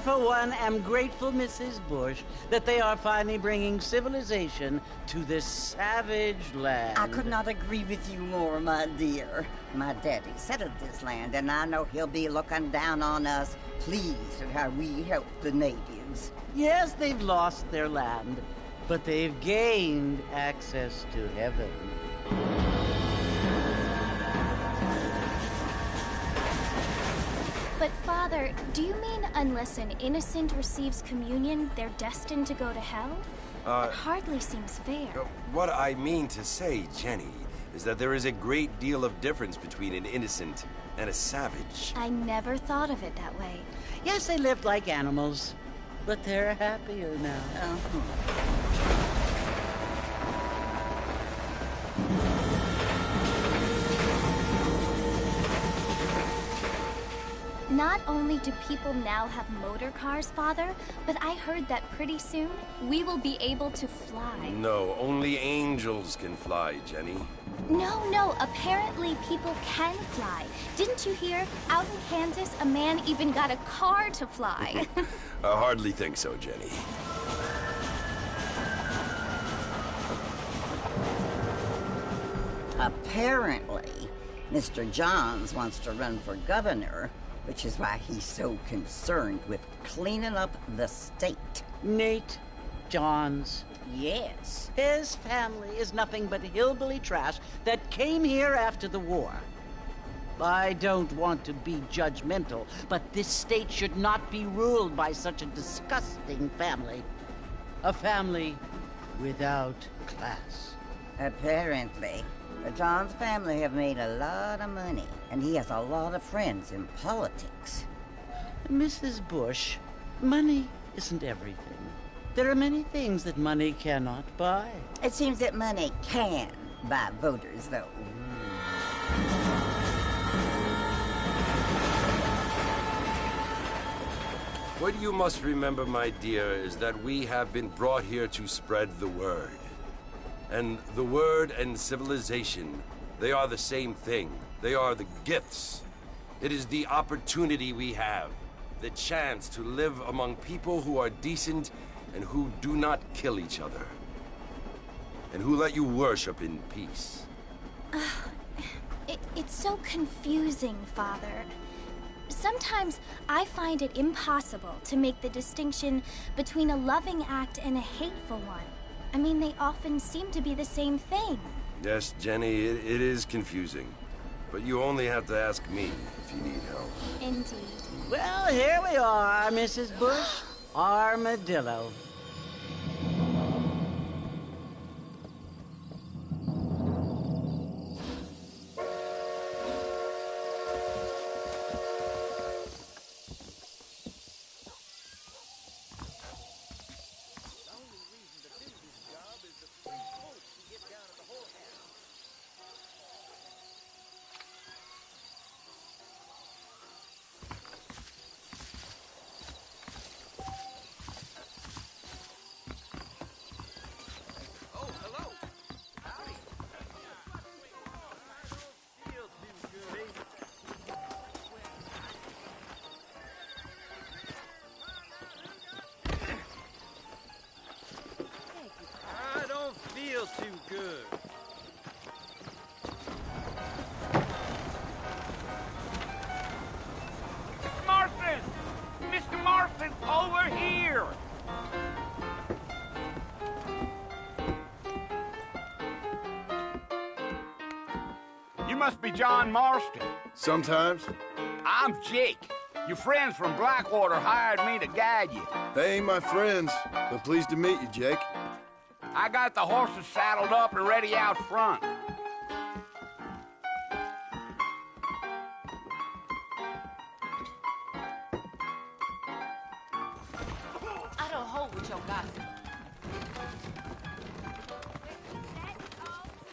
for one, am grateful, Mrs. Bush, that they are finally bringing civilization to this savage land. I could not agree with you more, my dear. My daddy settled this land, and I know he'll be looking down on us, pleased at how we help the natives. Yes, they've lost their land, but they've gained access to heaven. But Father, do you mean unless an innocent receives communion, they're destined to go to hell? That hardly seems fair. What I mean to say, Jenny, is that there is a great deal of difference between an innocent and a savage. I never thought of it that way. Yes, they lived like animals, but they're happier now. Not only do people now have motor cars, Father, but I heard that pretty soon we will be able to fly. No, only angels can fly, Jenny. No, apparently people can fly. Didn't you hear? Out in Kansas, a man even got a car to fly. I hardly think so, Jenny. Apparently, Mr. Johns wants to run for governor, which is why he's so concerned with cleaning up the state. Nate Johns. Yes. His family is nothing but hillbilly trash that came here after the war. I don't want to be judgmental, but this state should not be ruled by such a disgusting family. A family without class. Apparently. The Johns family have made a lot of money, and he has a lot of friends in politics. Mrs. Bush, money isn't everything. There are many things that money cannot buy. It seems that money can buy voters, though. What you must remember, my dear, is that we have been brought here to spread the word. And the word and civilization, they are the same thing. They are the gifts. It is the opportunity we have, the chance to live among people who are decent and who do not kill each other, and who let you worship in peace. It's so confusing, Father. Sometimes I find it impossible to make the distinction between a loving act and a hateful one. I mean, they often seem to be the same thing. Yes, Jenny, it is confusing. But you only have to ask me if you need help. Indeed. Well, here we are, Mrs. Bush. Armadillo. Too good. Martin! Mr. Martin, over here! You must be John Marston. Sometimes. I'm Jake. Your friends from Blackwater hired me to guide you. They ain't my friends, but pleased to meet you, Jake. I got the horses saddled up and ready out front. I don't hold with your gossip.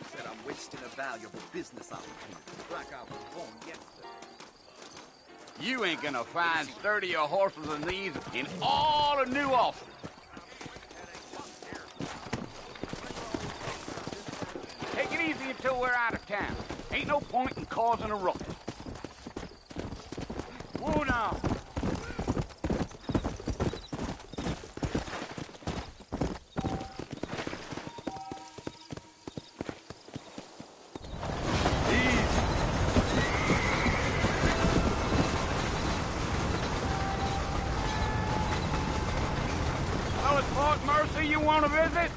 Said I'm wasting a valuable business opportunity, like I was born yesterday. You ain't gonna find sturdier horses than these in all of New Ulster. Take it easy until we're out of town. Ain't no point in causing a ruckus. Whoa now. you want to visit?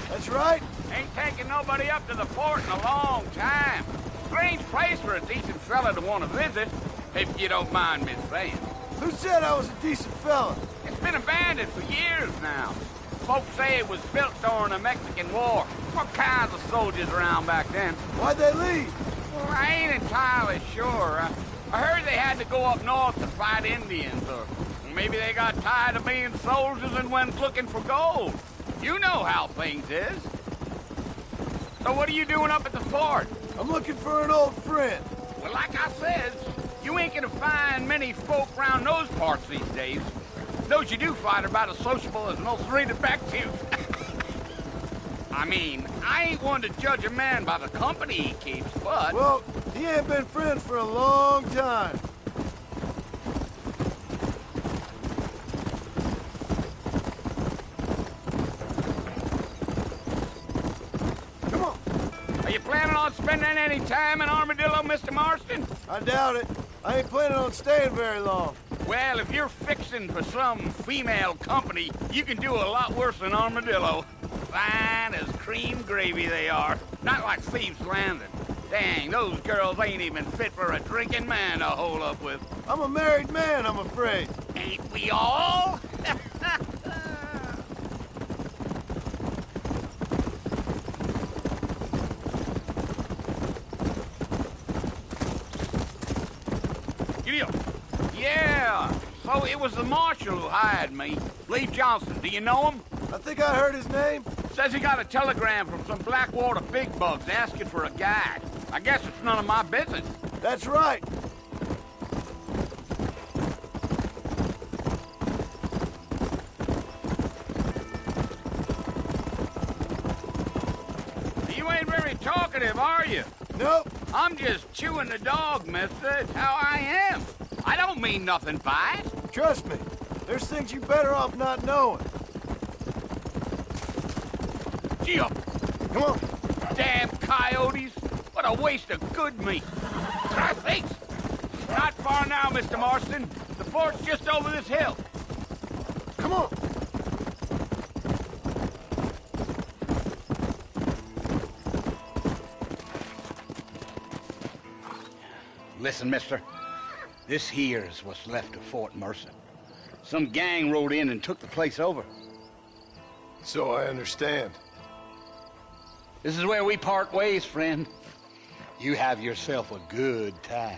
That's right. Ain't taking nobody up to the fort in a long time. Strange place for a decent fella to want to visit, if you don't mind me saying. Who said I was a decent fella? It's been abandoned for years now. Folks say it was built during the Mexican War. What kinds of soldiers around back then? Why'd they leave? Well, I ain't entirely sure. I heard they had to go up north to fight Indians, or maybe they got tired of being soldiers and went looking for gold. You know how things is. So what are you doing up at the fort? I'm looking for an old friend. Well, like I said, you ain't gonna find many folk around those parts these days. Those you do find are about as sociable as most rated back-tooth. I mean, I ain't one to judge a man by the company he keeps, but... Well, he ain't been friends for a long time. Come on. Are you planning on spending any time in Armadillo, Mr. Marston? I doubt it. I ain't planning on staying very long. Well, if you're fixing for some female company, you can do a lot worse than Armadillo. Fine as cream gravy they are. Not like Thieves' Landing. Dang, those girls ain't even fit for a drinking man to hole up with. I'm a married man, I'm afraid. Ain't we all? Giddy up. Yeah, so it was the marshal who hired me. Leif Johnson, do you know him? I think I heard his name. Says he got a telegram from some Blackwater big bugs asking for a guide. I guess it's none of my business. That's right. You ain't very talkative, are you? Nope. I'm just chewing the dog, mister. It's how I am. I don't mean nothing by it. Trust me. There's things you better off not knowing. Gee up. Come on. Damn coyotes. What a waste of good meat. Try sakes. Not far now, Mr. Marston. The fort's just over this hill. Come on. Listen, mister. This here's what's left of Fort Mercer. Some gang rode in and took the place over. So I understand. This is where we part ways, friend. You have yourself a good time.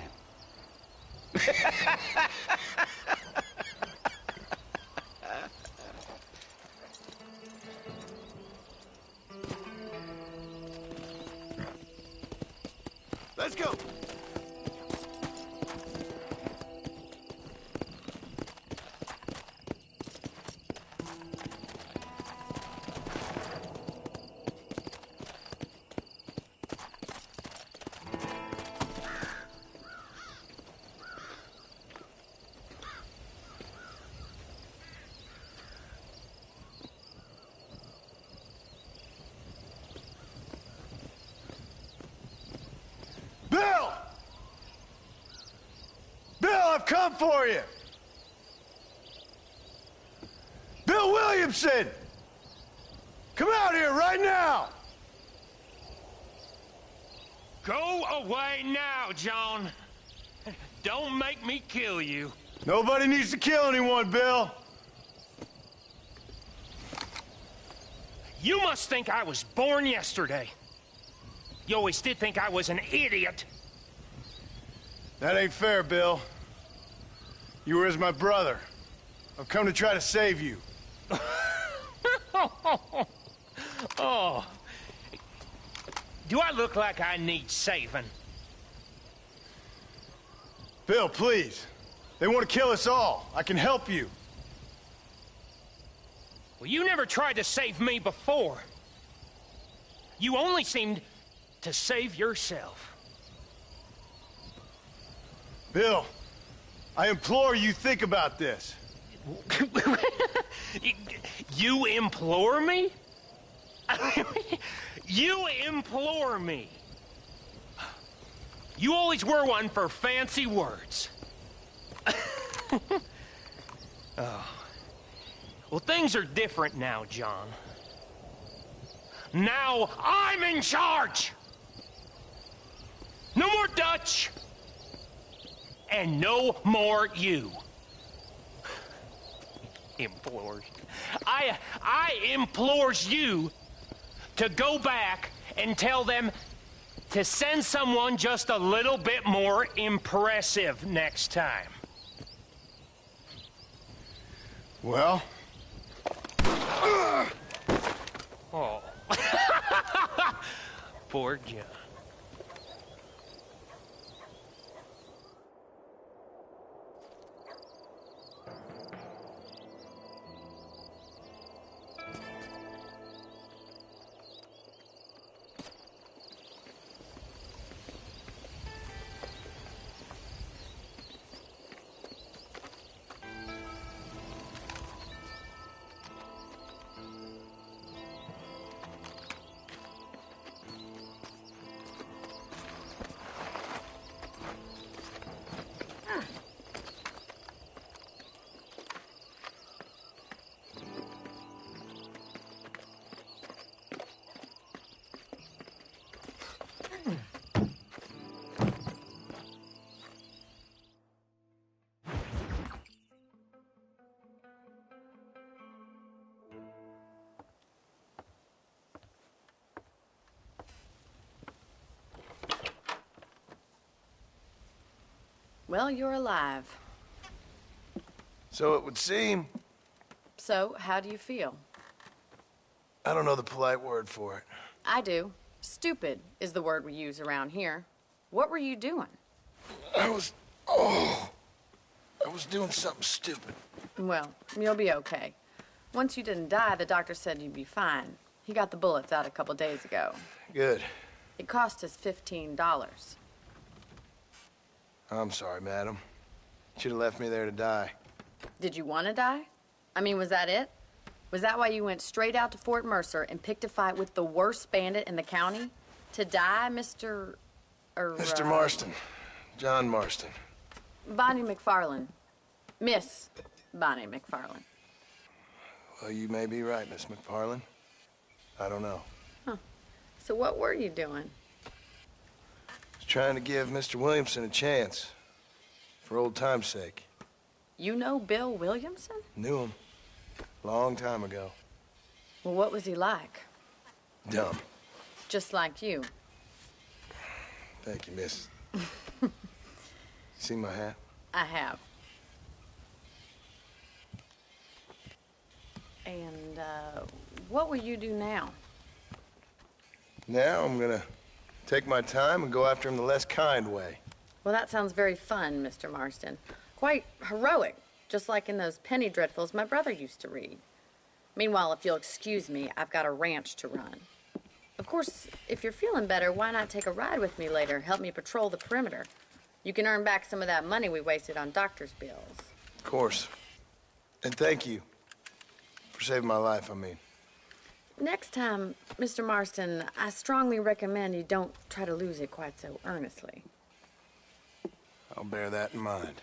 Let's go. Bill! Bill, I've come for you! Bill Williamson! Come out here right now! Go away now, John. Don't make me kill you. Nobody needs to kill anyone, Bill. You must think I was born yesterday. You always did think I was an idiot. That ain't fair, Bill. You were as my brother. I've come to try to save you. Oh. Do I look like I need saving? Bill, please. They want to kill us all. I can help you. Well, you never tried to save me before. You only seemed to save yourself. Bill, I implore you think about this. You implore me? You implore me. You always were one for fancy words. Oh. Well, things are different now, John. now I'm in charge! No more Dutch! And no more you. Implores. I implores you to go back and tell them to send someone just a little bit more impressive next time. Well? Oh. Poor John. Well, you're alive. So it would seem. So, how do you feel? I don't know the polite word for it. I do. Stupid is the word we use around here. What were you doing? I was doing something stupid. Well, you'll be okay. Once you didn't die, the doctor said you'd be fine. He got the bullets out a couple days ago. Good. It cost us $15. I'm sorry, madam. Should have left me there to die. Did you want to die? I mean, was that it? Was that why you went straight out to Fort Mercer and picked a fight with the worst bandit in the county? To die, Mr. Mr. Marston. John Marston. Bonnie McFarland. Miss Bonnie McFarland. Well, you may be right, Miss McFarland. I don't know. Huh. So what were you doing? I was trying to give Mr. Williamson a chance. For old time's sake. You know Bill Williamson? Knew him. Long time ago. Well, what was he like? Dumb. Just like you. Thank you, miss. See my hat? I have. And, what will you do now? Now I'm gonna take my time and go after him the less kind way. Well, that sounds very fun, Mr. Marston. Quite heroic, just like in those penny dreadfuls my brother used to read. Meanwhile, if you'll excuse me, I've got a ranch to run. Of course, if you're feeling better, why not take a ride with me later? Help me patrol the perimeter. You can earn back some of that money we wasted on doctor's bills. Of course. And thank you. For saving my life, I mean. Next time, Mr. Marston, I strongly recommend you don't try to lose it quite so earnestly. I'll bear that in mind.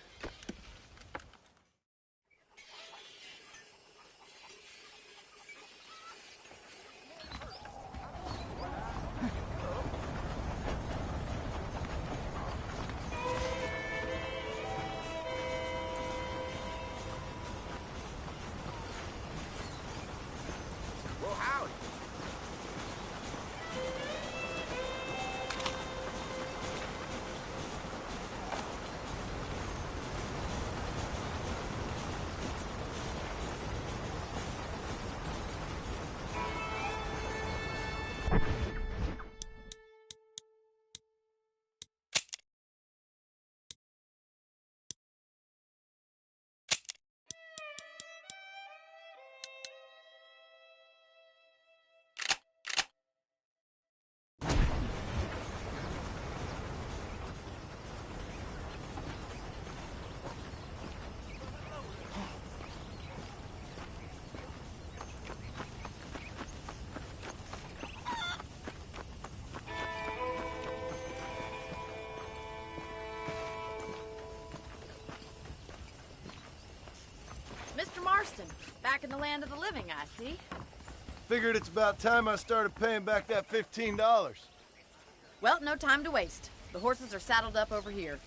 Mr. Marston, back in the land of the living, I see. Figured it's about time I started paying back that $15. Well, no time to waste. The horses are saddled up over here.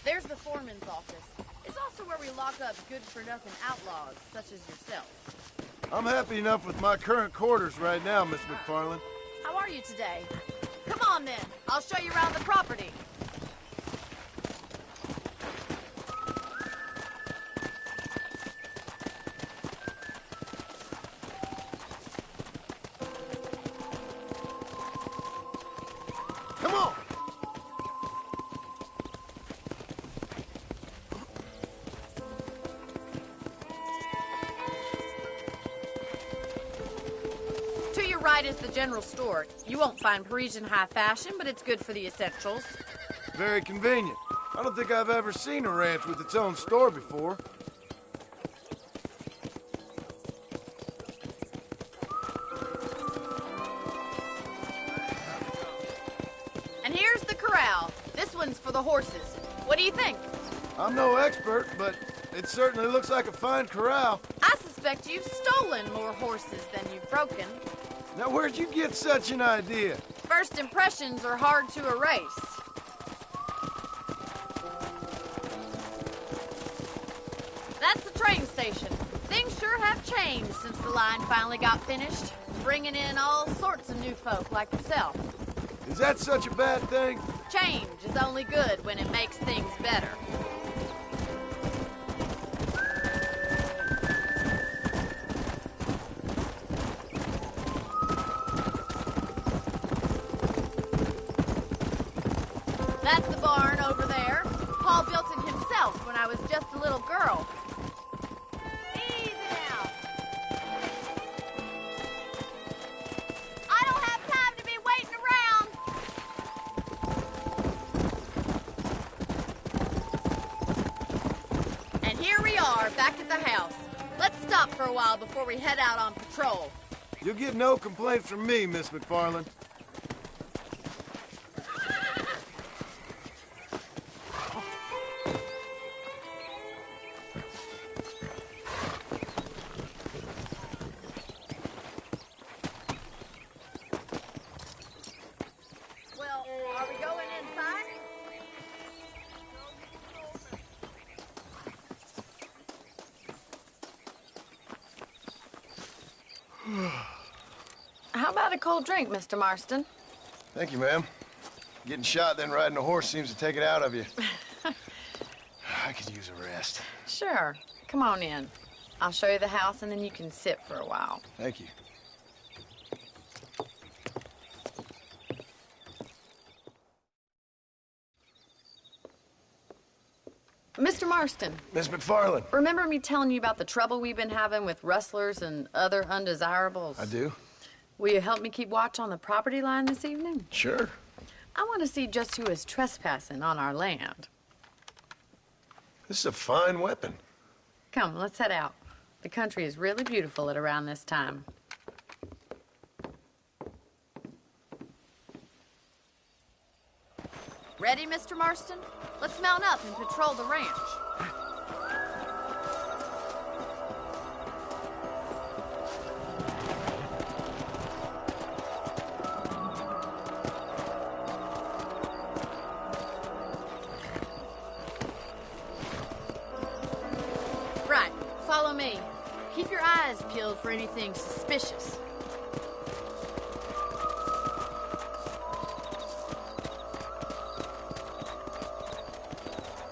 There's the foreman's office. It's also where we lock up good-for-nothing outlaws, such as yourself. I'm happy enough with my current quarters right now, Miss McFarland. How are you today? Come on, then. I'll show you around the property. Come on! To your right is the general store. You won't find Parisian high fashion, but it's good for the essentials. Very convenient. I don't think I've ever seen a ranch with its own store before. And here's the corral. This one's for the horses. What do you think? I'm no expert, but it certainly looks like a fine corral. I suspect you've stolen more horses than you've broken. Now, where'd you get such an idea? First impressions are hard to erase. That's the train station. Things sure have changed since the line finally got finished, bringing in all sorts of new folk like yourself. Is that such a bad thing? Change is only good when it makes things better. That's the barn over there. Paul built it himself when I was just a little girl. Easy now. I don't have time to be waiting around. And here we are, back at the house. Let's stop for a while before we head out on patrol. You'll get no complaints from me, Miss McFarland. Well, are we going inside? How about a cold drink, Mr. Marston? Thank you, ma'am. Getting shot, then riding a horse seems to take it out of you. I could use a rest. Sure. Come on in. I'll show you the house, and then you can sit for a while. Thank you. Mr. Marston, Miss McFarland. remember me telling you about the trouble we've been having with rustlers and other undesirables? I do? Will you help me keep watch on the property line this evening? Sure. I want to see just who is trespassing on our land. This is a fine weapon. Come, let's head out. The country is really beautiful at around this time. Ready, Mr. Marston? Let's mount up and patrol the ranch. Right, follow me. Keep your eyes peeled for anything suspicious.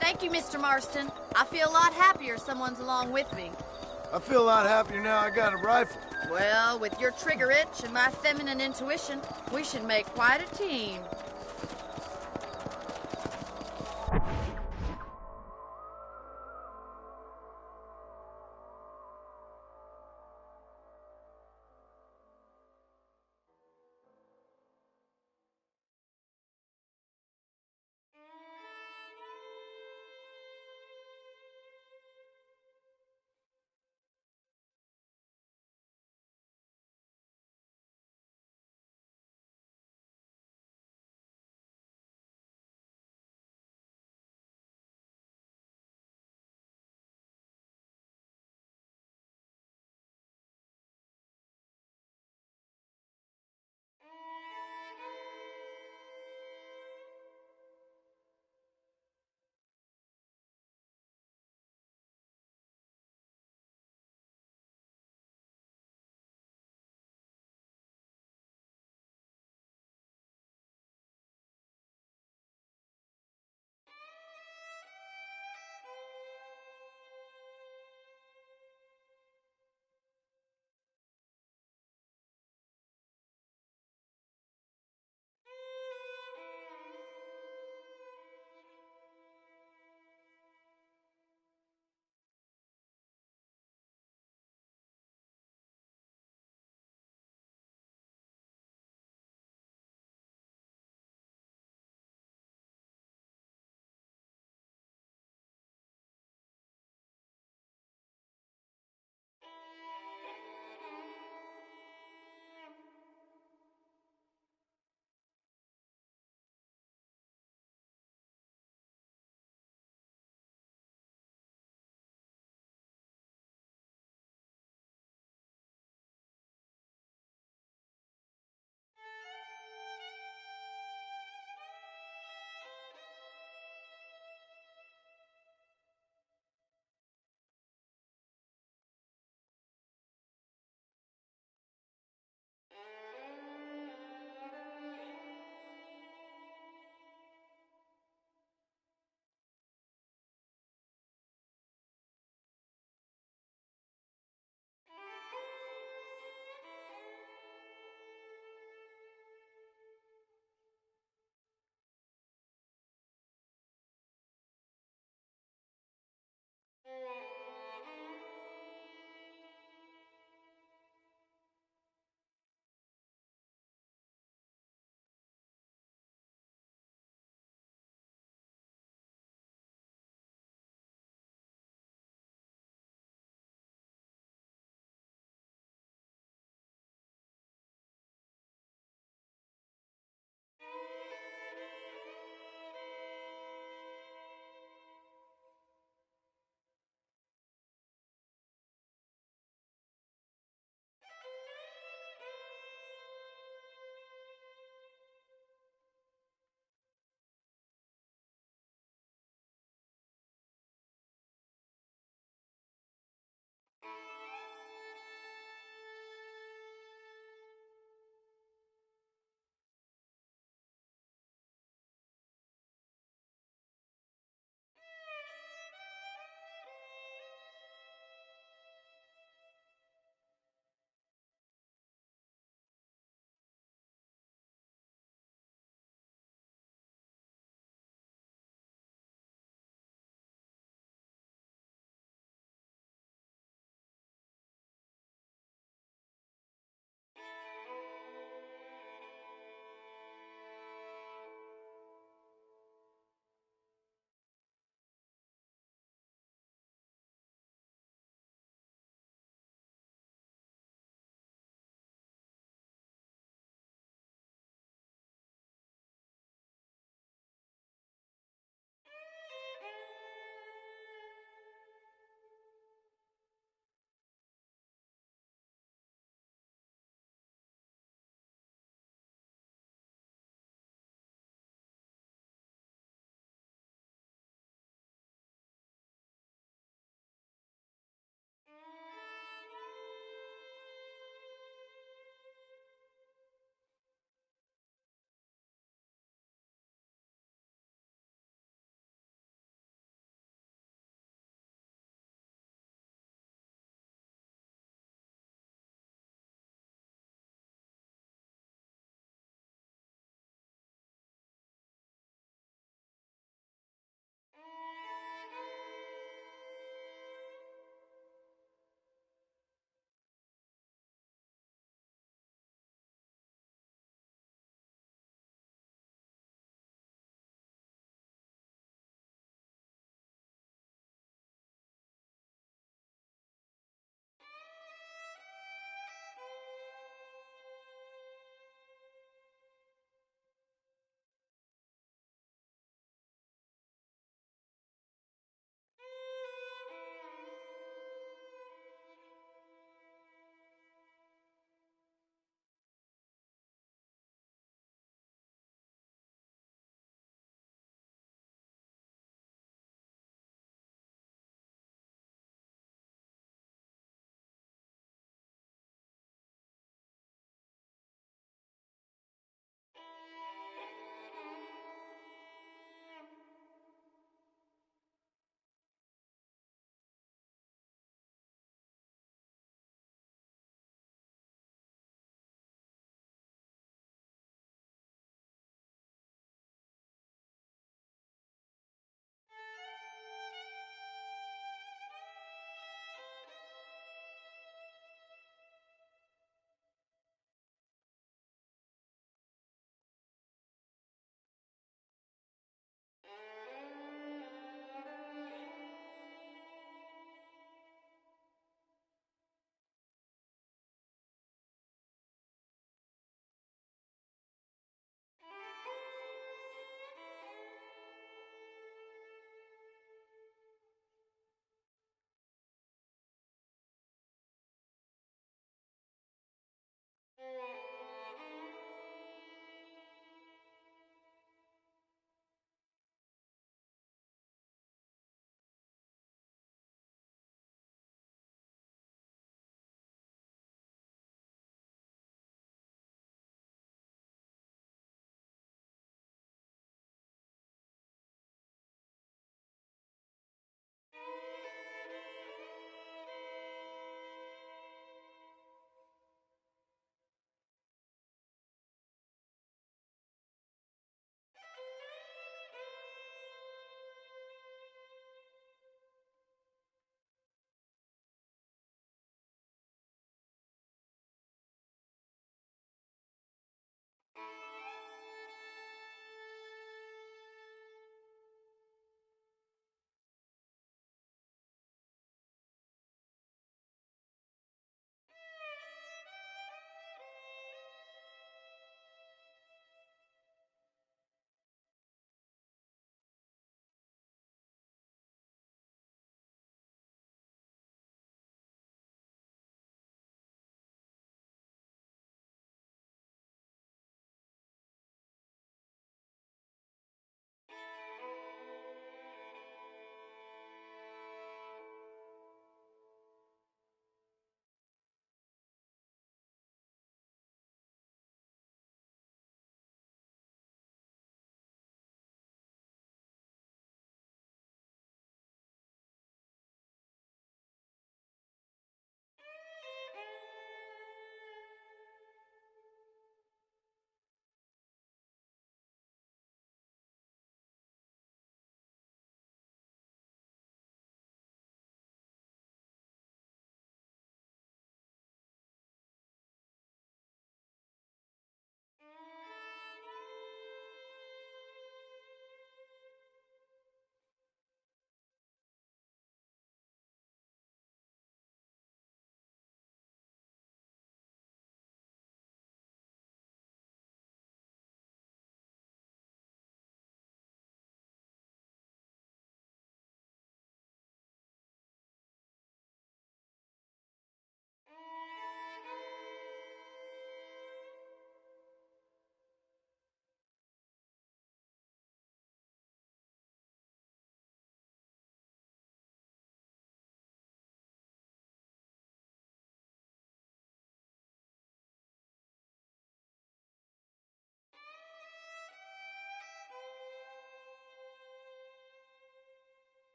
Thank you, Mr. Marston. I feel a lot happier someone's along with me. I feel a lot happier now I got a rifle. Well, with your trigger itch and my feminine intuition, we should make quite a team.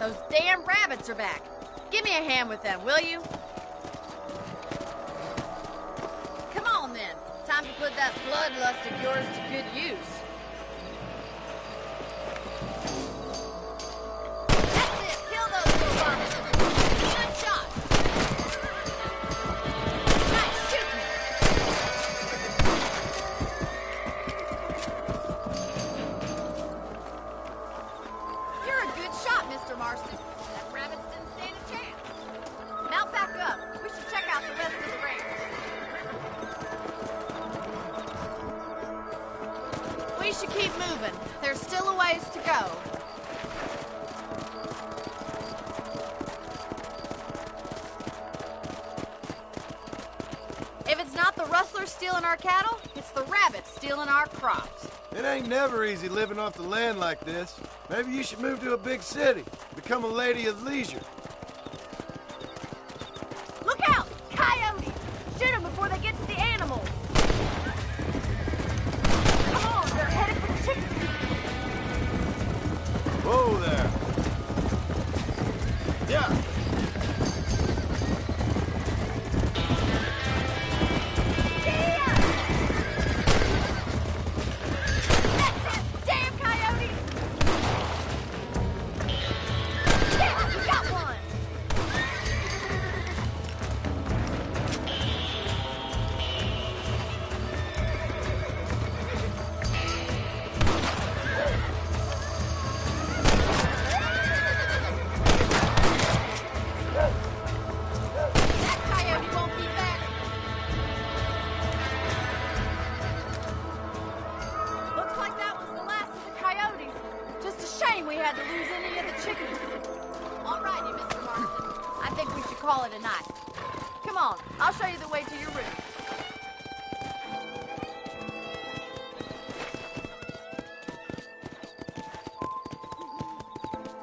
Those damn rabbits are back. Give me a hand with them, will you? Come on, then. Time to put that bloodlust of yours to good use. That's it. Kill those little bums. Good shot. Nice shooting. You're a good shot, Mr. Marston. That rabbits didn't stand a chance. Mount back up. We should check out the rest of the range. We should keep moving. There's still a ways to go. If it's not the rustlers stealing our cattle, it's the rabbits stealing our crops. It ain't never easy living off the land like this. Maybe you should move to a big city. Become a lady of leisure. Look out! Coyotes! Shoot them before they get to the animals. Come on, they're headed for the chicken coop. Whoa there. Yeah. That's it! Damn coyotes! Yeah, we got one! That coyote won't be back. Looks like that was the last of the coyotes. Just a shame we had to lose any of the chickens. All right, you, Mr. Marston. I think we should call it a night. Come on, I'll show you the way to your room.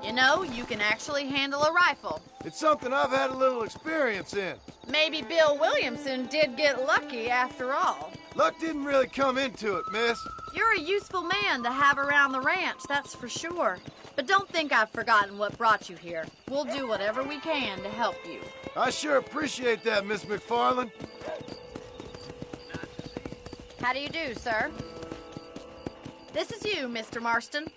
You know, you can actually handle a rifle. It's something I've had a little experience in. Maybe Bill Williamson did get lucky after all. Luck didn't really come into it, miss. You're a useful man to have around the ranch, that's for sure. But don't think I've forgotten what brought you here. We'll do whatever we can to help you. I sure appreciate that, Miss McFarland. How do you do, sir? This is you, Mr. Marston.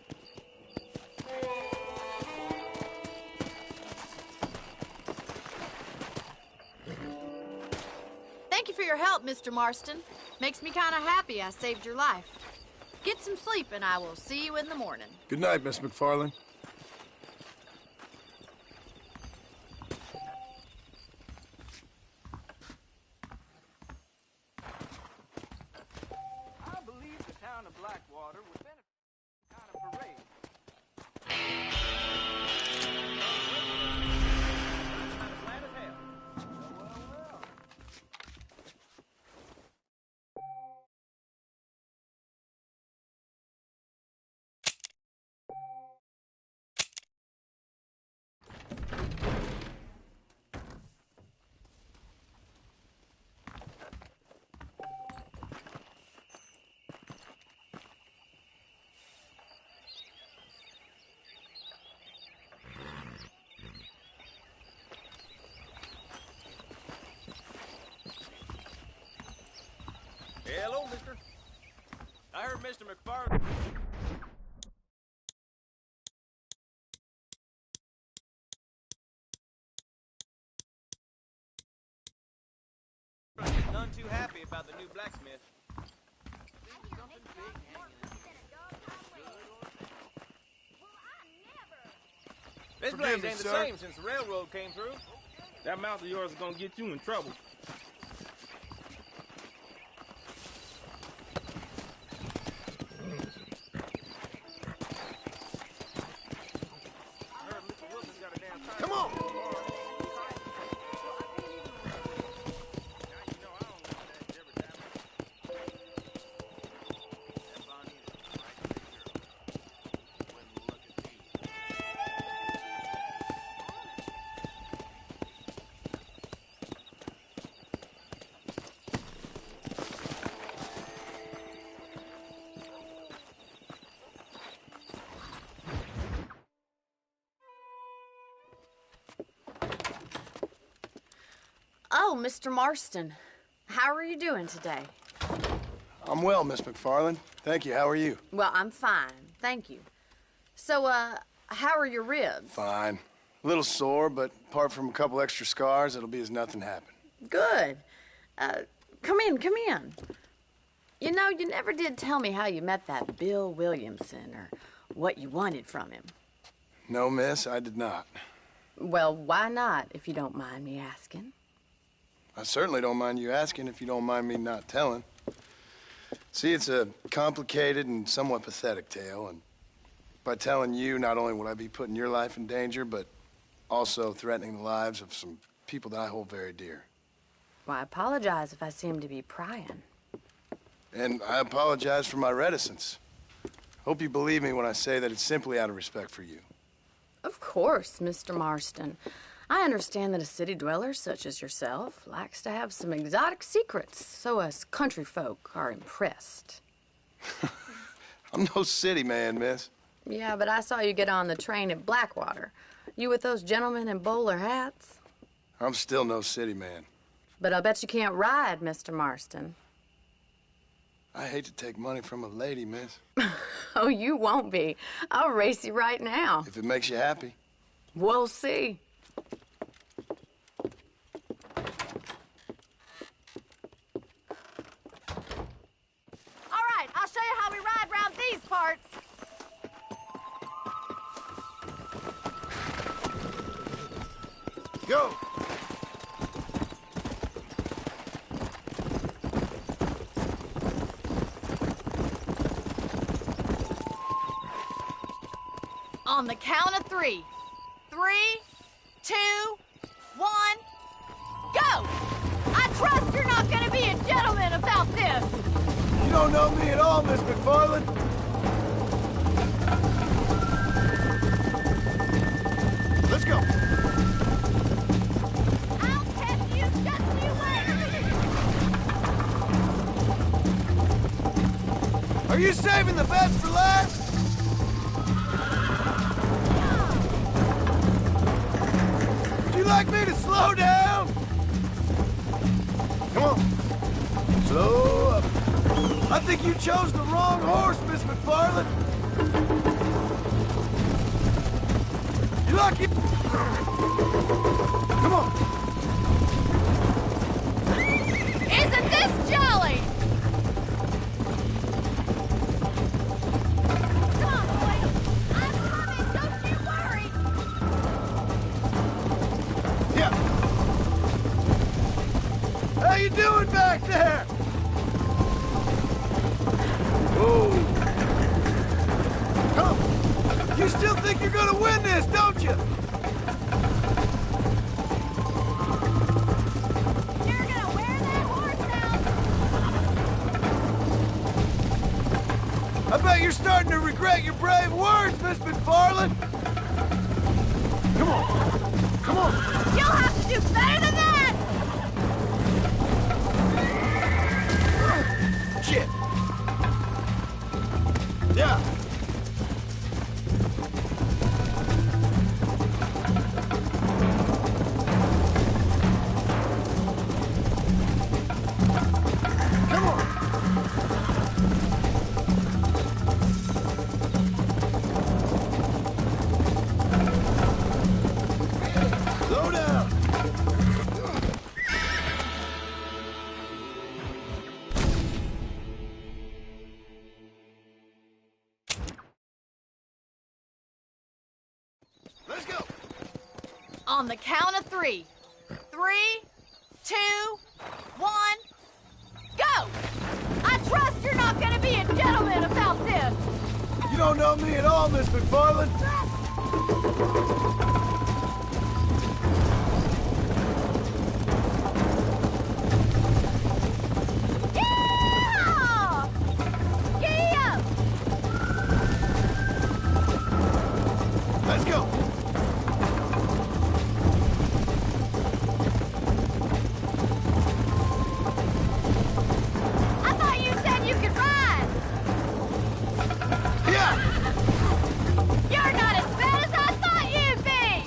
Thank you for your help, Mr. Marston. Makes me kind of happy I saved your life. Get some sleep, and I will see you in the morning. Good night, Miss McFarland. I believe the town of Blackwater would benefit from kind of parade. Glad as hell. Well. Hello, mister. I heard Mr. McFarland. None too happy about the new blacksmith. This place Forgive me, ain't the sir. same since the railroad came through. That mouth of yours is gonna get you in trouble. I heard Mr. Wilson's got a damn time. Come on! Oh, Mr. Marston. How are you doing today? I'm well, Miss McFarland. Thank you. How are you? Well, I'm fine. Thank you. So, how are your ribs? Fine. A little sore, but apart from a couple extra scars, it'll be as nothing happened. Good. Come in, come in. You know, you never did tell me how you met that Bill Williamson or what you wanted from him. No, miss, I did not. Well, why not, if you don't mind me asking? I certainly don't mind you asking if you don't mind me not telling. See, it's a complicated and somewhat pathetic tale, and by telling you, not only would I be putting your life in danger, but also threatening the lives of some people that I hold very dear. Well, I apologize if I seem to be prying. And I apologize for my reticence. Hope you believe me when I say that it's simply out of respect for you. Of course, Mr. Marston. I understand that a city dweller such as yourself likes to have some exotic secrets, so us country folk are impressed. I'm no city man, miss. Yeah, but I saw you get on the train at Blackwater. You with those gentlemen in bowler hats? I'm still no city man. But I bet you can't ride, Mr. Marston. I hate to take money from a lady, miss. Oh, you won't be. I'll race you right now. If it makes you happy. We'll see. All right, I'll show you how we ride round these parts. Go! On the count of 3. 3, 2, 1, go! I trust you're not gonna be a gentleman about this. You don't know me at all, Miss McFarland. Let's go. I'll catch you, just you wait. Are you saving the best for last? Would you like me to slow down? Come on. Slow up. I think you chose the wrong horse, Miss McFarland. You lucky. Come on. Isn't this jolly? Come on, boys. I'm coming, don't you worry. Yeah. How you doing back there? Whoa. Come. You still think you're gonna win this, don't you? You're gonna wear that horse out. I bet you're starting to regret your brave words, Miss McFarland. Come on. Come on. You'll have to do better than that. Shit. Yeah. Come on. Slow down. Let's go. On the count of 3. 3, 2, 1, go! I trust you're not gonna be a gentleman about this. You don't know me at all, Miss McFarland. Yeah! Yeah! Let's go. I thought you said you could ride. Yeah. You're not as bad as I thought you'd be.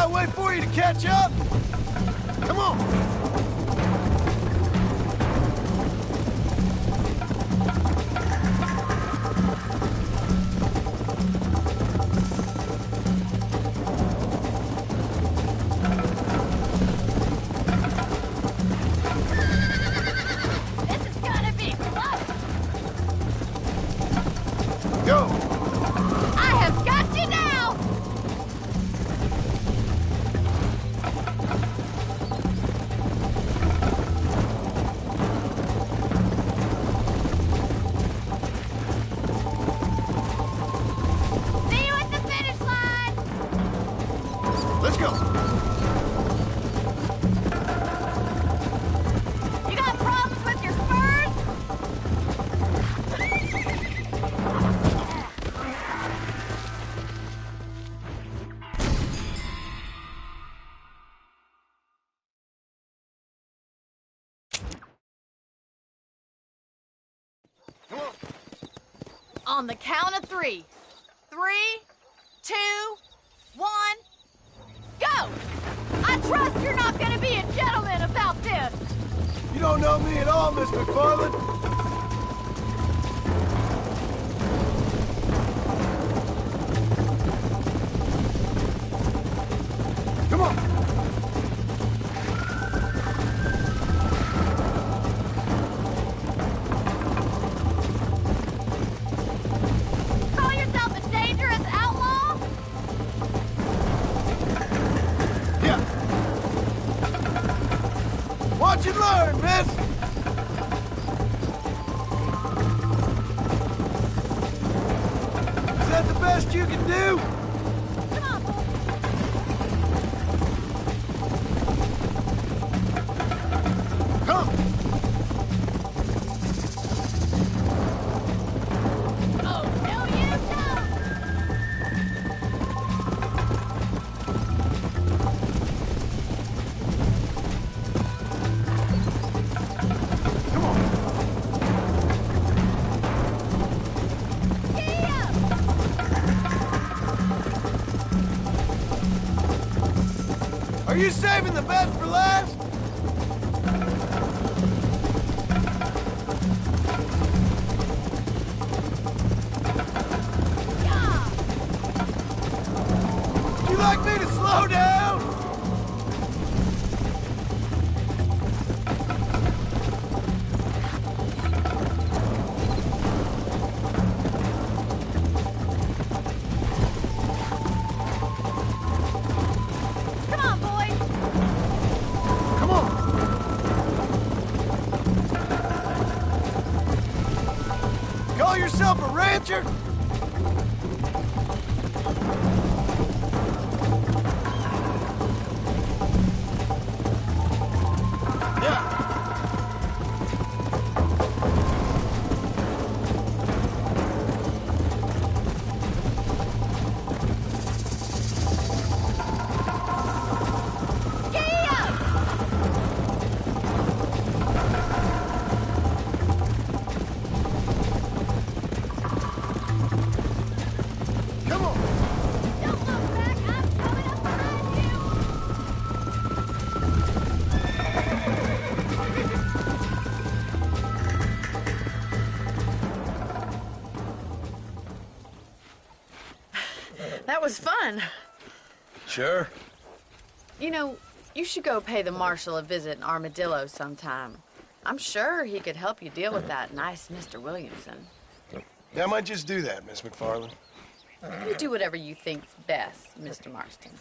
I wait for you to catch up? Come on. On the count of 3. 3, 2, 1, go! I trust you're not gonna be a gentleman about this! You don't know me at all, Miss McFarland. Come on! Watch and learn, miss! Is that the best you can do? Come on, boy. Come! Oh, no, you don't! Are you saving the best for last? Yeah. Would you like me to slow down? Call yourself a rancher? Yeah. That was fun. Sure. You know, you should go pay the marshal a visit in Armadillo sometime. I'm sure he could help you deal with that nice Mr. Williamson. Yeah, I might just do that, Miss McFarland. You do whatever you think's best, Mr. Marston.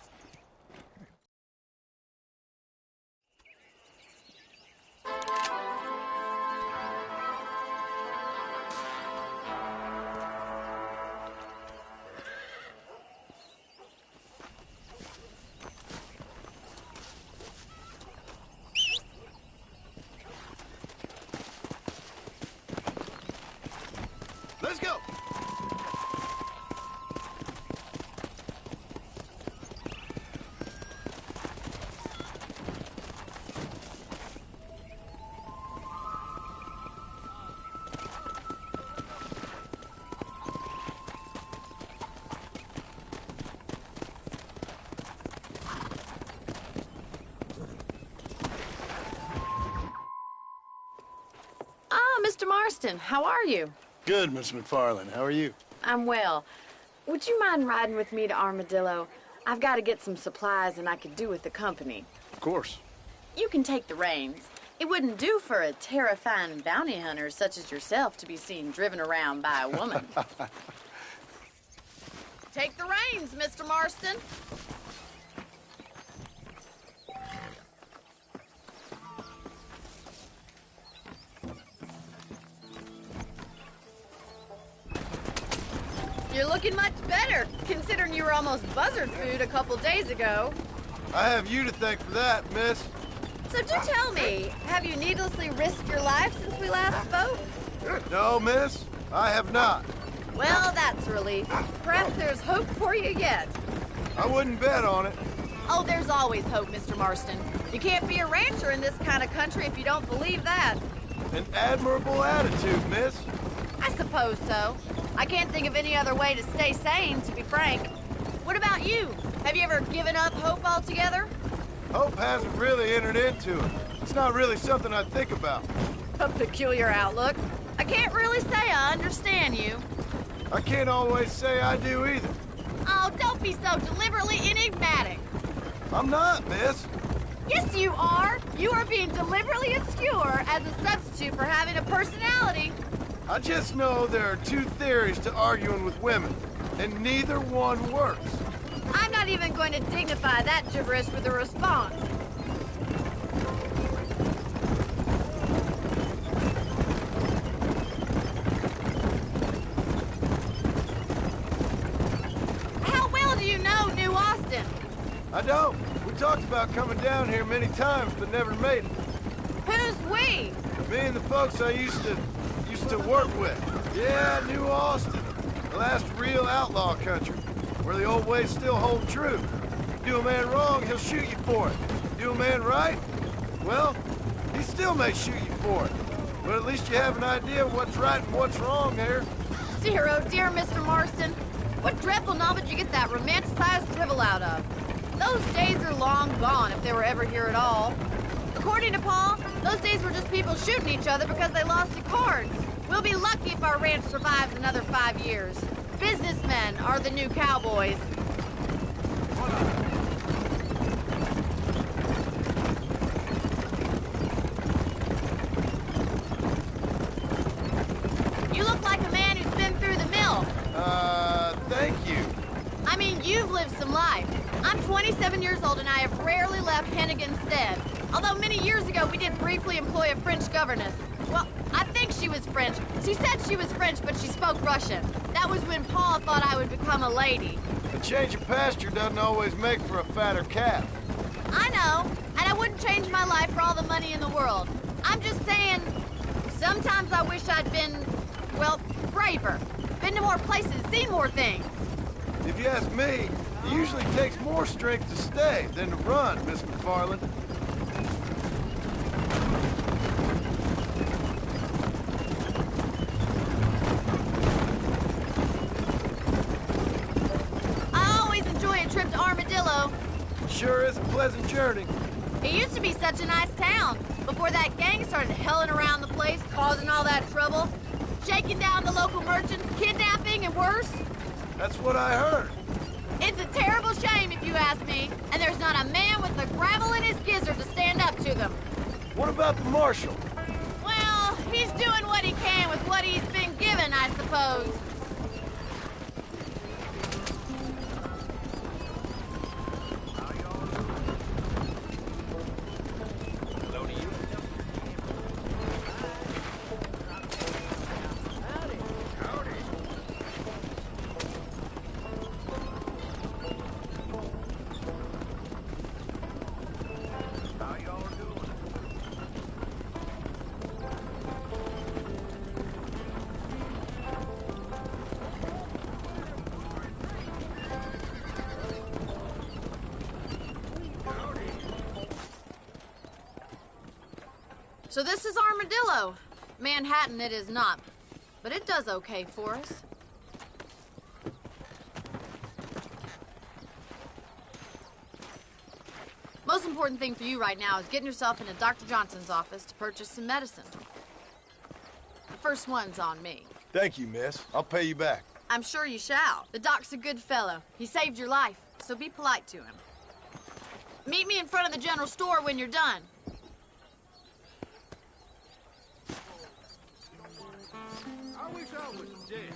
Let's go! Mr. Marston, how are you? Good, Miss McFarland. How are you? I'm well. Would you mind riding with me to Armadillo? I've got to get some supplies and I could do with the company. Of course. You can take the reins. It wouldn't do for a terrifying bounty hunter such as yourself to be seen driven around by a woman. Take the reins, Mr. Marston. You're looking much better, considering you were almost buzzard food a couple days ago. I have you to thank for that, miss. So do tell me, have you needlessly risked your life since we last spoke? No, miss, I have not. Well, that's a relief. Perhaps there's hope for you yet. I wouldn't bet on it. Oh, there's always hope, Mr. Marston. You can't be a rancher in this kind of country if you don't believe that. An admirable attitude, miss. I suppose so. I can't think of any other way to stay sane, to be frank. What about you? Have you ever given up hope altogether? Hope hasn't really entered into it. It's not really something I think about. A peculiar outlook. I can't really say I understand you. I can't always say I do either. Oh, don't be so deliberately enigmatic. I'm not, miss. Yes, you are. You are being deliberately obscure as a substitute for having a personality. I just know there are two theories to arguing with women, and neither one works. I'm not even going to dignify that gibberish with a response. How well do you know New Austin? I don't. We talked about coming down here many times, but never made it. Who's we? Me and the folks I used to work with. Yeah, New Austin. The last real outlaw country, where the old ways still hold true. Do a man wrong, he'll shoot you for it. Do a man right, well, he still may shoot you for it. But at least you have an idea of what's right and what's wrong there. Dear, oh dear, Mr. Marston. What dreadful novel did you get that romanticized drivel out of? Those days are long gone, if they were ever here at all. According to Paul, those days were just people shooting each other because they lost at cards. We'll be lucky if our ranch survives another 5 years. Businessmen are the new cowboys. You look like a man who's been through the mill. Thank you. I mean, you've lived some life. I'm 27 years old and I have rarely left Hennigan's Stead. Although many years ago we did briefly employ a French governess. Well, I think she was French. She said she was French, but she spoke Russian. That was when Paul thought I would become a lady. A change of pasture doesn't always make for a fatter calf. I know, and I wouldn't change my life for all the money in the world. I'm just saying, sometimes I wish I'd been, well, braver. Been to more places, seen more things. If you ask me, it usually takes more strength to stay than to run, Miss McFarland. I always enjoy a trip to Armadillo. Sure is a pleasant journey. It used to be such a nice town before that gang started helling around the place, causing all that trouble, shaking down the local merchants, kidnapping, and worse. That's what I heard. It's a terrible shame, if you ask me, and there's not a man with the gravel in his gizzard to stand up to them. What about the marshal? Well, he's doing what he can with what he's been given, I suppose. So this is Armadillo. Manhattan it is not, but it does okay for us. Most important thing for you right now is getting yourself into Dr. Johnson's office to purchase some medicine. first one's on me. Thank you, miss. I'll pay you back. I'm sure you shall. The doc's a good fellow. He saved your life, so be polite to him. Meet me in front of the general store when you're done. I wish I was dead.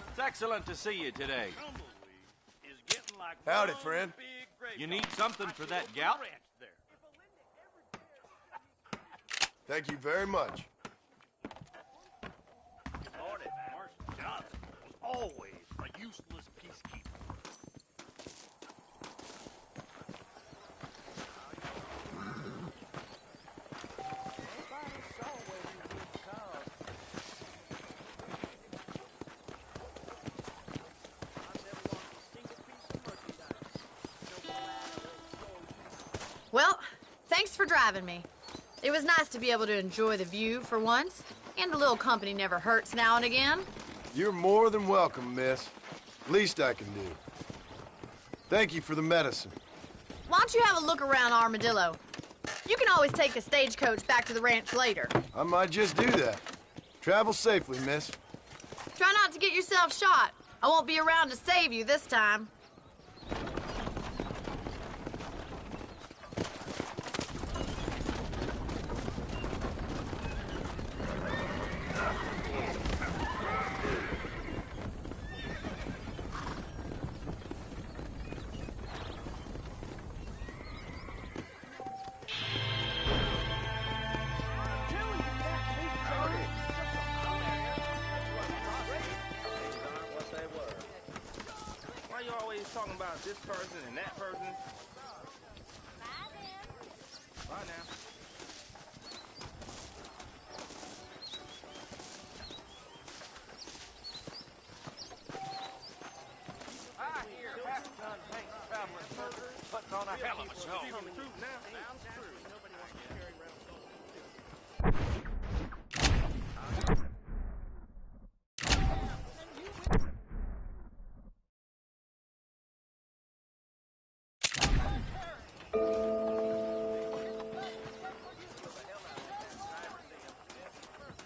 It's excellent to see you today. Howdy, friend. You need something for that gout? Thank you very much. Lordy, Marshal Johnson was always a useless peacekeeper. Well, thanks for driving me. It was nice to be able to enjoy the view for once, and a little company never hurts now and again. You're more than welcome, miss. Least I can do. Thank you for the medicine. Why don't you have a look around Armadillo? You can always take a stagecoach back to the ranch later. I might just do that. Travel safely, miss. Try not to get yourself shot. I won't be around to save you this time. Why you always talking about this person and that person? Bye now. I hear half-ton tank traveling puts on a hell of a show.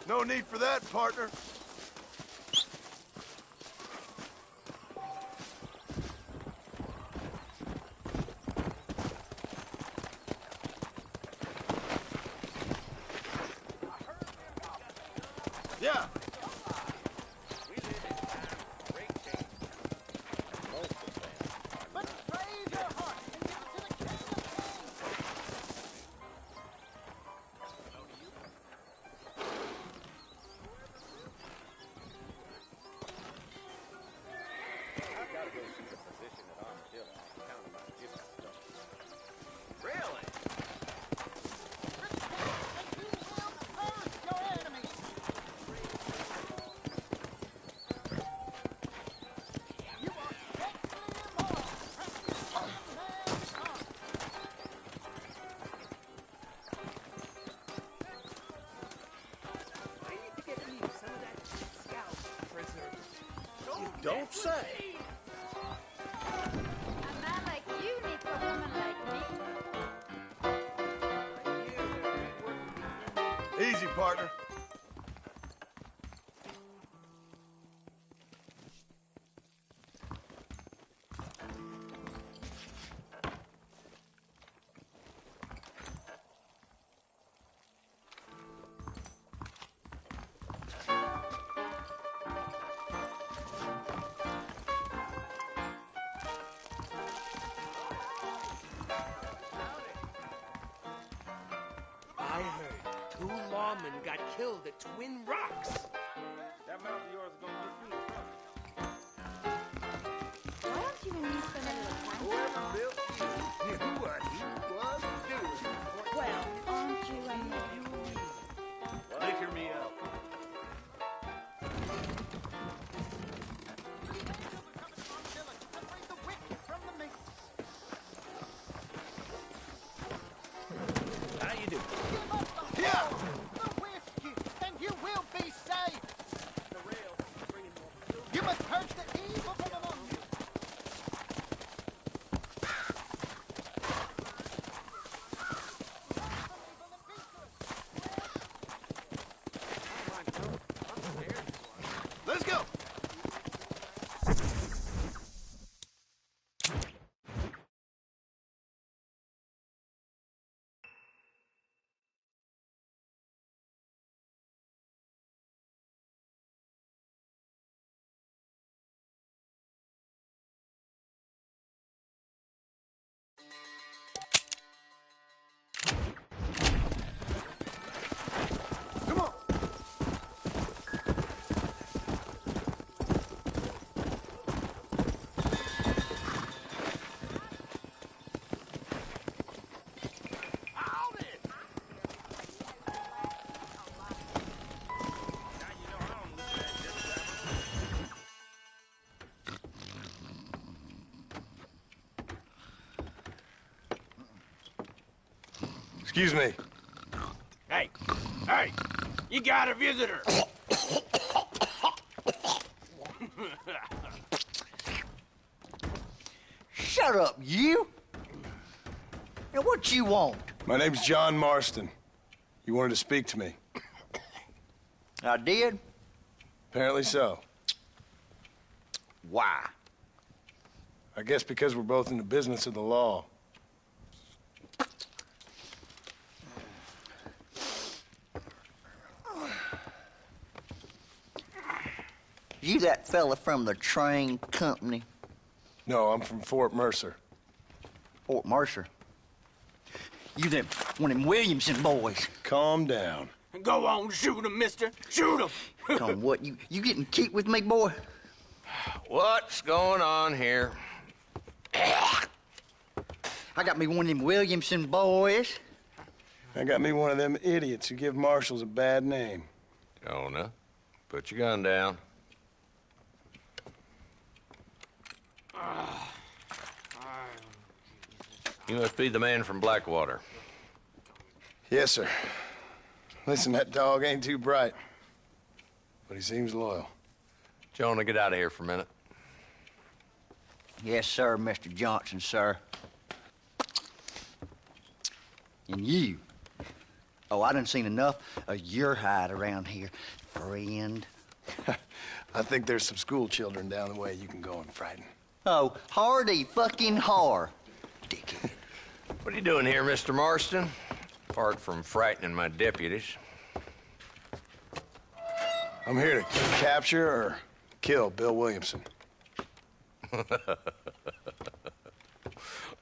No need for that, partner. Yeah. Don't say. A man like you needs a woman like me. Easy, partner. I heard 2 lawmen got killed at Twin Rocks. That mouth of yours is gonna get you in trouble. Why don't you and me spend a little time Whoever built you knew what he was doing. Well, aren't you a man? Liquor me up. Excuse me. Hey, you got a visitor. Shut up, you! Now, what you want? My name's John Marston. You wanted to speak to me. I did? Apparently so. Why? I guess because we're both in the business of the law. You that fella from the train company? No, I'm from Fort Mercer. Fort Mercer? You them one of them Williamson boys? Calm down. Go on, shoot him, mister. Shoot him. Come on, what? You getting cute with me, boy? What's going on here? I got me one of them Williamson boys. I got me one of them idiots who give marshals a bad name. Jonah, put your gun down. You must be the man from Blackwater. Yes, sir. Listen, that dog ain't too bright, but he seems loyal. Jonah, get out of here for a minute. Yes, sir, Mr. Johnson, sir. And you. Oh, I done seen enough of your hide around here, friend. I think there's some school children down the way you can go and frighten. Oh, hardy fucking har. Dickhead. What are you doing here, Mr. Marston? Apart from frightening my deputies. I'm here to capture or kill Bill Williamson.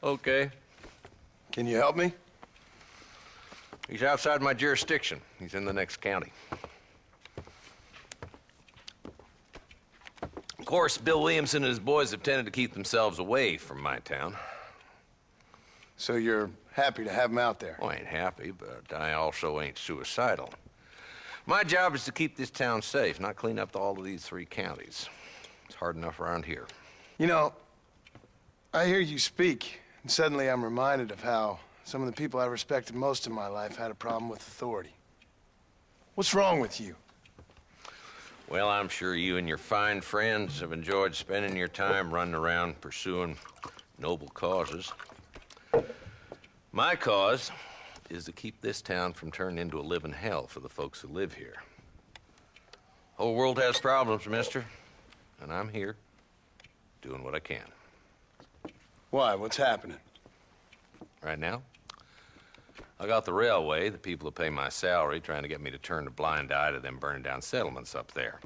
Okay. Can you help me? He's outside my jurisdiction. He's in the next county. Of course, Bill Williamson and his boys have tended to keep themselves away from my town. So you're happy to have him out there? Well, I ain't happy, but I also ain't suicidal. My job is to keep this town safe, not clean up all of these 3 counties. It's hard enough around here. You know, I hear you speak, and suddenly I'm reminded of how some of the people I respected most in my life had a problem with authority. What's wrong with you? Well, I'm sure you and your fine friends have enjoyed spending your time running around pursuing noble causes. My cause is to keep this town from turning into a living hell for the folks who live here. Whole world has problems, mister, and I'm here doing what I can. Why? What's happening? Right now, I got the railway, the people who pay my salary, trying to get me to turn a blind eye to them burning down settlements up there.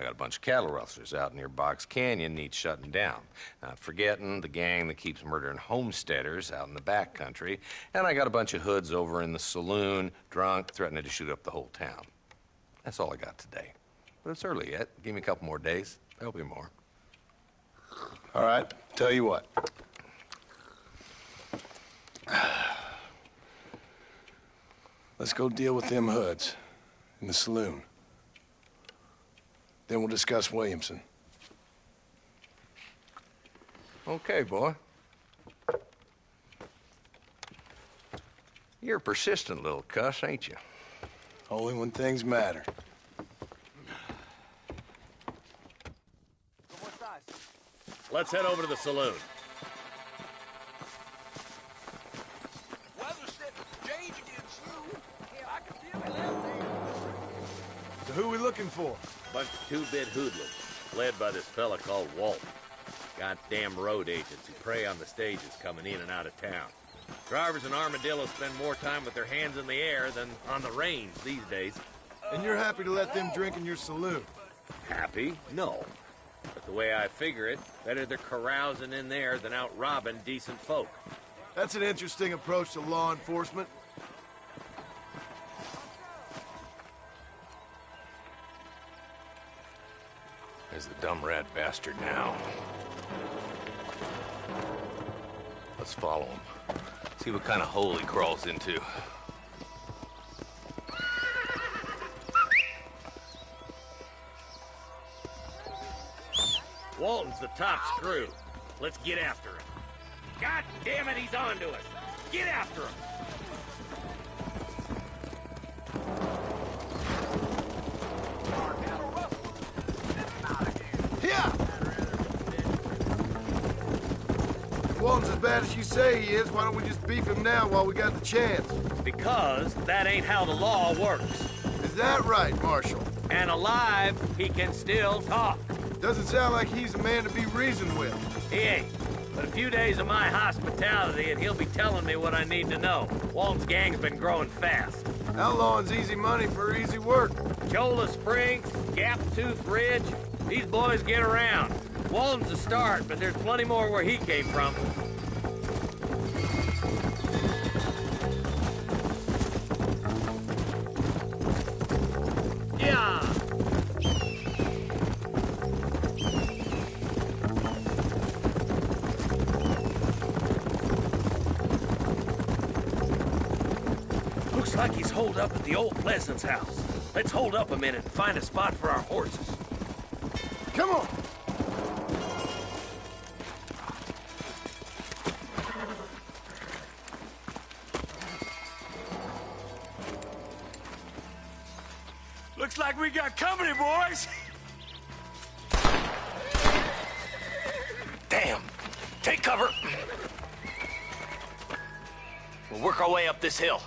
I got a bunch of cattle rustlers out near Box Canyon needs shutting down. Not forgetting the gang that keeps murdering homesteaders out in the back country. And I got a bunch of hoods over in the saloon, drunk, threatening to shoot up the whole town. That's all I got today. But it's early yet. Give me a couple more days. There'll be more. All right, tell you what. Let's go deal with them hoods in the saloon. Then we'll discuss Williamson. Okay, boy. You're a persistent little cuss, ain't you? Only when things matter. Let's head over to the saloon. So who are we looking for? Bunch of two-bit hoodlums, led by this fella called Walt. Goddamn road agents who prey on the stages coming in and out of town. Drivers in Armadillo spend more time with their hands in the air than on the reins these days. And you're happy to let them drink in your saloon? Happy? No. But the way I figure it, better they're carousing in there than out robbing decent folk. That's an interesting approach to law enforcement. There's the dumb rat bastard now. Let's follow him. See what kind of hole he crawls into. Walton's the top screw. Let's get after him. God damn it, he's on to us. Get after him. bad as you say he is, why don't we just beef him now while we got the chance? Because that ain't how the law works. Is that right, Marshal? And alive, he can still talk. Doesn't sound like he's a man to be reasoned with. He ain't. But a few days of my hospitality and he'll be telling me what I need to know. Walton's gang's been growing fast. Outlawing's easy money for easy work. Cholla Springs, Gap Tooth Ridge, these boys get around. Walton's a start, but there's plenty more where he came from. Yeah! Looks like he's holed up at the old Pleasance house. Let's hold up a minute and find a spot for our horses. Come on! Looks like we got company, boys. Damn. Take cover. We'll work our way up this hill.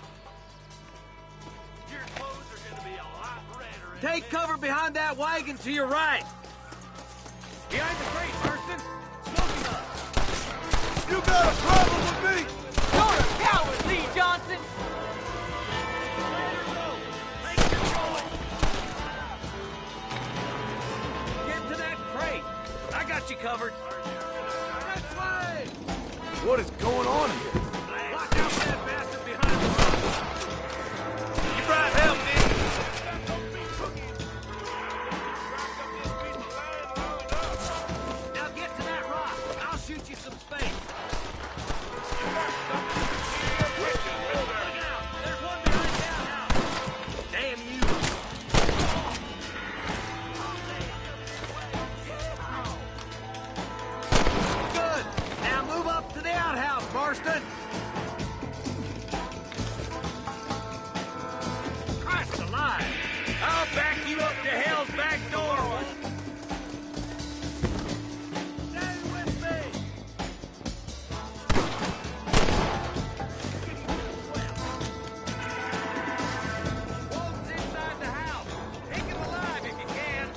Your clothes are gonna be a lot redder. Take cover behind that wagon to your right. Behind the crate, Marston. Smoking us. You got a problem with me? You're a coward, Lee Johnson! Get to that crate. I got you covered. This way! What is going on here? Watch out for that bastard behind the rock. You brought help, didn't you? Now get to that rock. I'll shoot you some space. Look out. There's one behind the outhouse. Damn you. Good. Now move up to the outhouse, Marston. Christ alive. I'll back you up to hell's back door. Stay with me. Walton's inside the house. Take him alive if you can.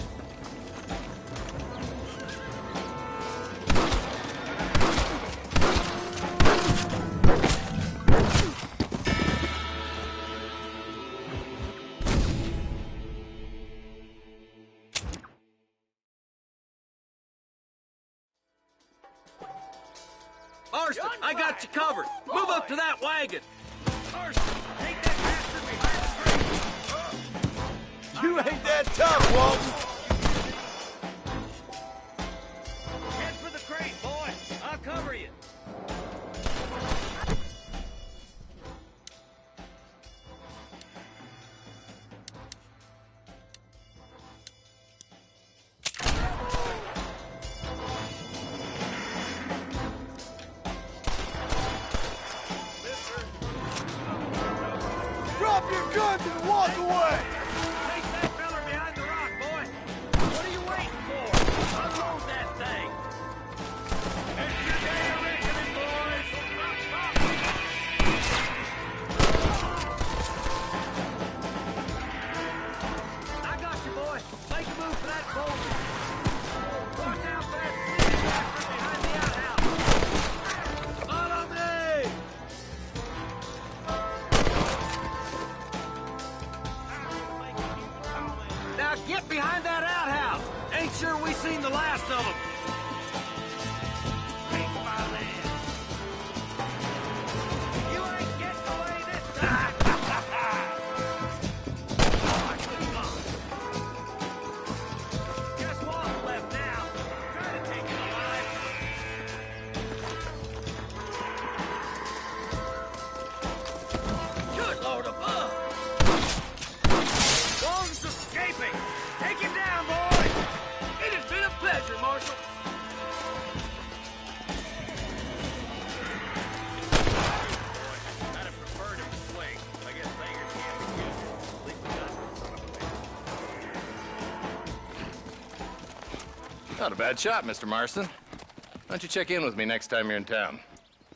Marston, I got you covered. Move up to that wagon. Marston, take that bastard behind the tree. You ain't that tough, Walton. Head for the crate, boy. I'll cover you. Drop your guns and walk away! Take that feller behind the rock, boy. What are you waiting for? Unload that thing. It's your day of reckoning, boys. I got you, boy. Make a move for that boulder. Watch out for that city bastard behind the outhouse. Follow me! Now get behind that outhouse. Ain't sure we seen the last of them. Take my land. You ain't getting away this time. Just one left now. Try to take it alive. Good Lord above. Walton's escaping! Take him down, boy! It has been a pleasure, Marshal. I'd have preferred him to swing. I guess Banger can't be used. At least we got Not a bad shot, Mr. Marston. Why don't you check in with me next time you're in town?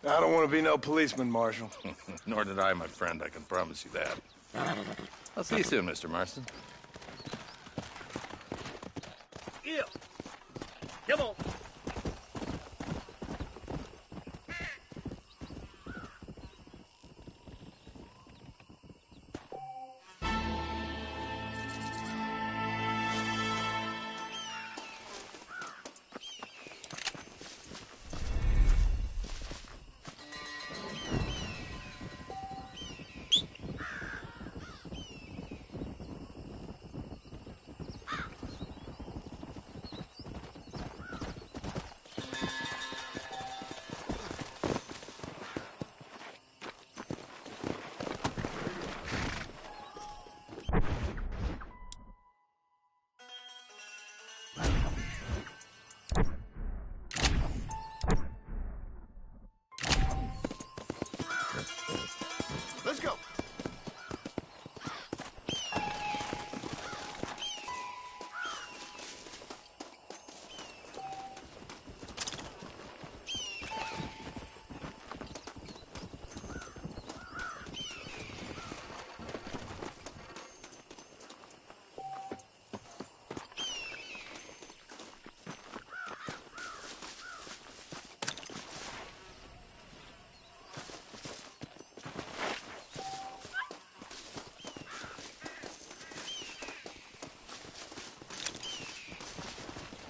I don't want to be no policeman, Marshal. Nor did I, my friend. I can promise you that. I'll see you soon, Mr. Marston. Yeah. Come on. Let's go.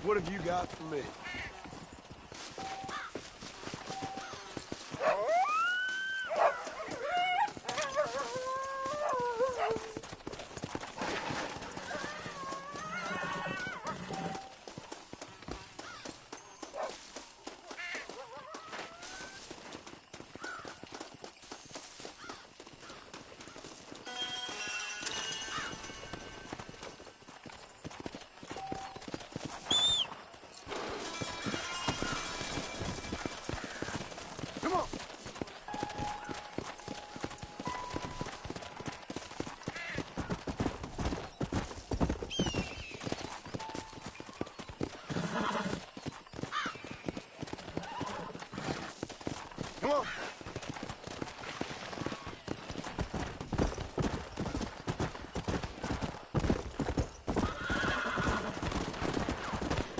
What have you got for me? Come on.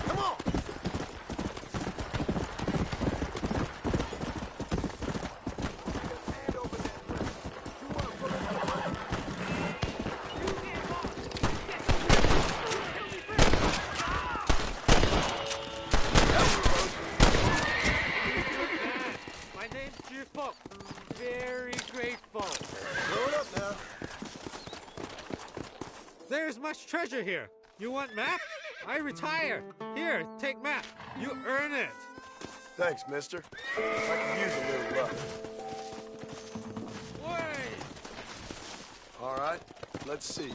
Come on. My name's Jufok. Very grateful. Blow it up now. There's much treasure here. You want map? I retire. Here, take map. You earn it. Thanks, mister. I could use a little luck. Wait! All right, let's see.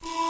you.